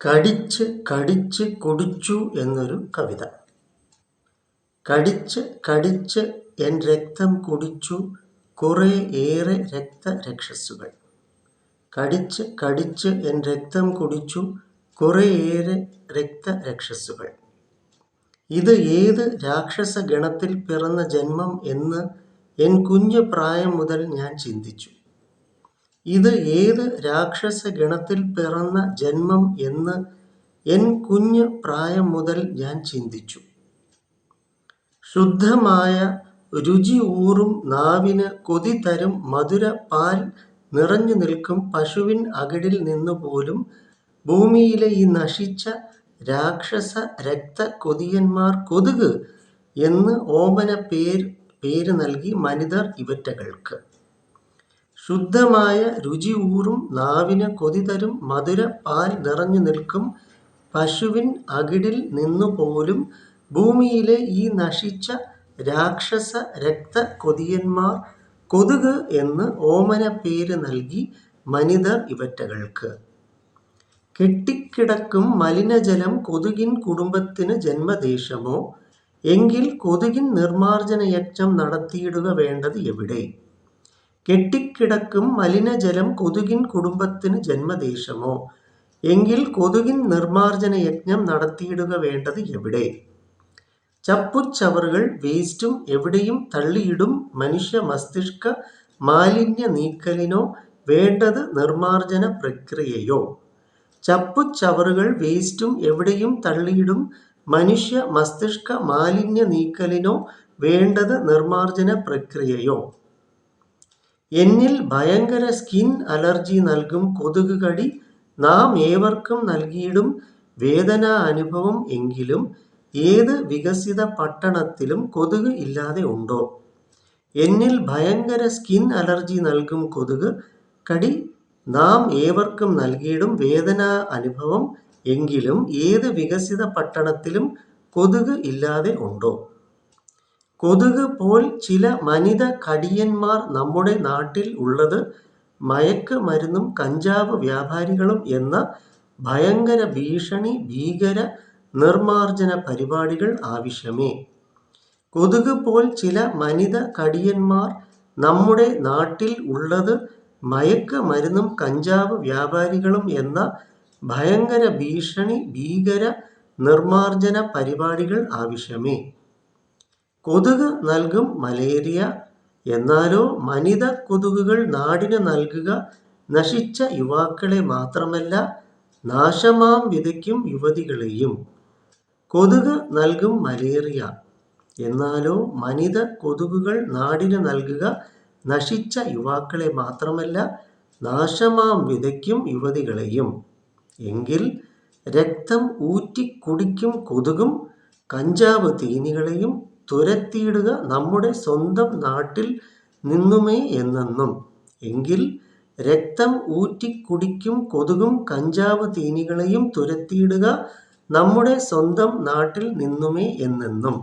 കടിച്ച് കടിച്ച് കുടിച്ചു എന്നൊരു കവിത. കടിച്ച് കടിച്ച് എൻ രക്തം കുടിച്ചു കുറേ ഏറെ രക്തരക്ഷസ്സുകൾ. കടിച്ച് കടിച്ച് എൻ രക്തം കുടിച്ചു കുറേ ഏറെ രക്തരക്ഷസ്സുകൾ. ഇത് ഏത് രാക്ഷസ ഗണത്തിൽ പിറന്ന ജന്മം എന്ന് എൻ കുഞ്ഞു പ്രായം മുതൽ ഞാൻ ചിന്തിച്ചു. ഇത് ഏത് രാക്ഷസ ഗണത്തിൽ പിറന്ന ജന്മം എന്ന് എൻ കുഞ്ഞു പ്രായം മുതൽ ഞാൻ ചിന്തിച്ചു. ശുദ്ധമായ രുചി ഊറും നാവിന് കൊതി തരും മധുര പാൽ നിറഞ്ഞു നിൽക്കും പശുവിൻ അകിടിൽ നിന്നുപോലും ഭൂമിയിലെ ഈ നശിച്ച രാക്ഷസ രക്ത കൊതിയന്മാർ കൊതുക് എന്ന് ഓമന പേര് നൽകി മനിതർ ഇവറ്റകൾക്ക്. ശുദ്ധമായ രുചി ഊറും നാവിന് കൊതി തരും മധുര പാൽ നിറഞ്ഞു നിൽക്കും പശുവിൻ അകിടിൽ നിന്നുപോലും ഭൂമിയിലെ ഈ നശിച്ച രാക്ഷസ രക്ത കൊതിയന്മാർ കൊതുക് എന്ന് ഓമന പേര് നൽകി മനിതർ ഇവറ്റകൾക്ക്. കെട്ടിക്കിടക്കും മലിനജലം കൊതുകിൻ കുടുംബത്തിന് ജന്മദേശമോ? എങ്കിൽ കൊതുകിൻ നിർമാർജന യജ്ഞം നടത്തിയിടുക വേണ്ടത് എവിടെ? കെട്ടിക്കിടക്കും മലിനജലം കൊതുകിൻ കുടുംബത്തിന് ജന്മദേശമോ? എങ്കിൽ കൊതുകിൻ നിർമാർജന യജ്ഞം നടത്തിയിടുക വേണ്ടത് എവിടെ? ചപ്പുചവറുകൾ വേസ്റ്റും എവിടെയും തള്ളിയിടും മനുഷ്യ മസ്തിഷ്ക മാലിന്യ നീക്കലിനോ വേണ്ടത് നിർമാർജന പ്രക്രിയയോ? ചപ്പുചവറുകൾ വേസ്റ്റും എവിടെയും തള്ളിയിടും മനുഷ്യ മസ്തിഷ്ക മാലിന്യ നീക്കലിനോ വേണ്ടത് നിർമാർജന പ്രക്രിയയോ? എന്നിൽ ഭയങ്കര സ്കിൻ അലർജി നൽകും കൊതുക് കടി നാം ഏവർക്കും നൽകിയിടും വേദനാ അനുഭവം. എങ്കിലും ഏത് വികസിത പട്ടണത്തിലും കൊതുക് ഇല്ലാതെ ഉണ്ടോ? എന്നിൽ ഭയങ്കര സ്കിൻ അലർജി നൽകും കൊതുക് കടി നാം ഏവർക്കും നൽകിയിടും വേദനാ അനുഭവം. എങ്കിലും ഏത് വികസിത പട്ടണത്തിലും കൊതുക് ഇല്ലാതെ ഉണ്ടോ? കൊതുക് പോൽ ചില മനിത കടിയന്മാർ നമ്മുടെ നാട്ടിൽ ഉള്ളത് മയക്ക് മരുന്നും കഞ്ചാവ് വ്യാപാരികളും എന്ന ഭയങ്കര ഭീകര നിർമാർജന പരിപാടികൾ ആവശ്യമേ. കൊതുക് പോൽ ചില മനിത കടിയന്മാർ നമ്മുടെ നാട്ടിൽ ഉള്ളത് മയക്ക് മരുന്നും കഞ്ചാവ് വ്യാപാരികളും എന്ന ഭയങ്കര ഭീകര നിർമാർജന പരിപാടികൾ ആവശ്യമേ. കൊതുക് നൽകും മലേറിയ. എന്നാലോ മനിത കൊതുകുകൾ നാടിന് നൽകുക നശിച്ച യുവാക്കളെ മാത്രമല്ല നാശമാം വിതയ്ക്കും യുവതികളെയും. കൊതുക് നൽകും മലേറിയ. എന്നാലോ മനിത കൊതുകുകൾ നാടിന് നൽകുക നശിച്ച യുവാക്കളെ മാത്രമല്ല നാശമാം വിതയ്ക്കും യുവതികളെയും. എങ്കിൽ രക്തം ഊറ്റി കുടിക്കും കൊതുകും കഞ്ചാവ് തീനികളെയും തുരത്തിയിടുക നമ്മുടെ സ്വന്തം നാട്ടിൽ നിന്നുമേ എന്നെന്നും. എങ്കിൽ രക്തം ഊറ്റി കുടിക്കും കൊതുകും കഞ്ചാവ് തീനികളെയും തുരത്തിയിടുക നമ്മുടെ സ്വന്തം നാട്ടിൽ നിന്നുമേ എന്നെന്നും.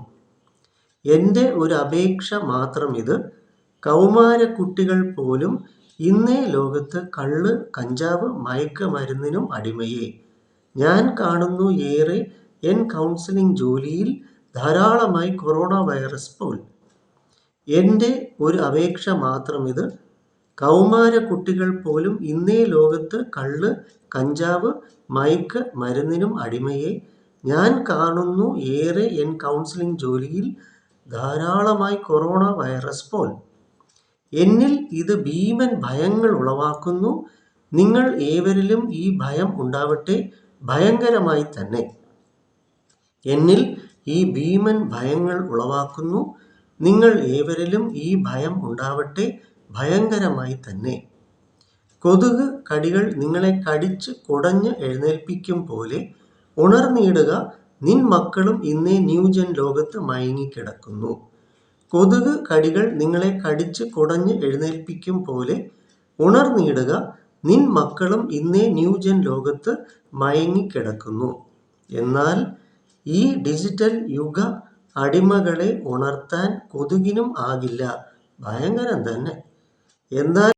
എൻ്റെ ഒരു അപേക്ഷ മാത്രം ഇത്. കൗമാര കുട്ടികൾ പോലും ഇന്നേ ലോകത്ത് കള്ള് കഞ്ചാവ് മയക്ക് മരുന്നിനും അടിമയെ ഞാൻ കാണുന്നു ഏറെ എൻ കൗൺസിലിംഗ് ജോലിയിൽ ധാരാളമായി കൊറോണ വൈറസ് പോൽ. എൻ്റെ ഒരു അപേക്ഷ മാത്രം ഇത്. കൗമാര കുട്ടികൾ പോലും ഇന്നേ ലോകത്ത് കള്ള് കഞ്ചാവ് മയക്ക് മരുന്നിനും അടിമയെ ഞാൻ കാണുന്നു ഏറെ എൻ കൗൺസിലിംഗ് ജോലിയിൽ ധാരാളമായി കൊറോണ വൈറസ് പോൽ. എന്നിൽ ഇത് ഭീമൻ ഭയങ്ങൾ ഉളവാക്കുന്നു. നിങ്ങൾ ഏവരിലും ഈ ഭയം ഉണ്ടാവട്ടെ ഭയങ്കരമായി തന്നെ. എന്നിൽ ഈ ഭീമൻ ഭയങ്ങൾ ഉളവാക്കുന്നു. നിങ്ങൾ ഏവരിലും ഈ ഭയം ഉണ്ടാവട്ടെ ഭയങ്കരമായി തന്നെ. കൊതുക് കടികൾ നിങ്ങളെ കടിച്ച് കുടഞ്ഞ് എഴുന്നേൽപ്പിക്കും പോലെ ഉണർന്നിടുക നിൻ മക്കളും ഇന്നേ ന്യൂജൻ ലോകത്ത് മയങ്ങിക്കിടക്കുന്നു. കൊതുക് കടികൾ നിങ്ങളെ കടിച്ച് കുടഞ്ഞ് എഴുന്നേൽപ്പിക്കും പോലെ ഉണർന്നിടുക നിൻ മക്കളും ഇന്നേ ന്യൂജൻ ലോകത്ത് മയങ്ങിക്കിടക്കുന്നു. എന്നാൽ ഈ ഡിജിറ്റൽ യുഗ അടിമകളെ ഉണർത്താൻ കൊതുകിനും ആകില്ല. ഭയങ്കരം തന്നെ. എന്നാൽ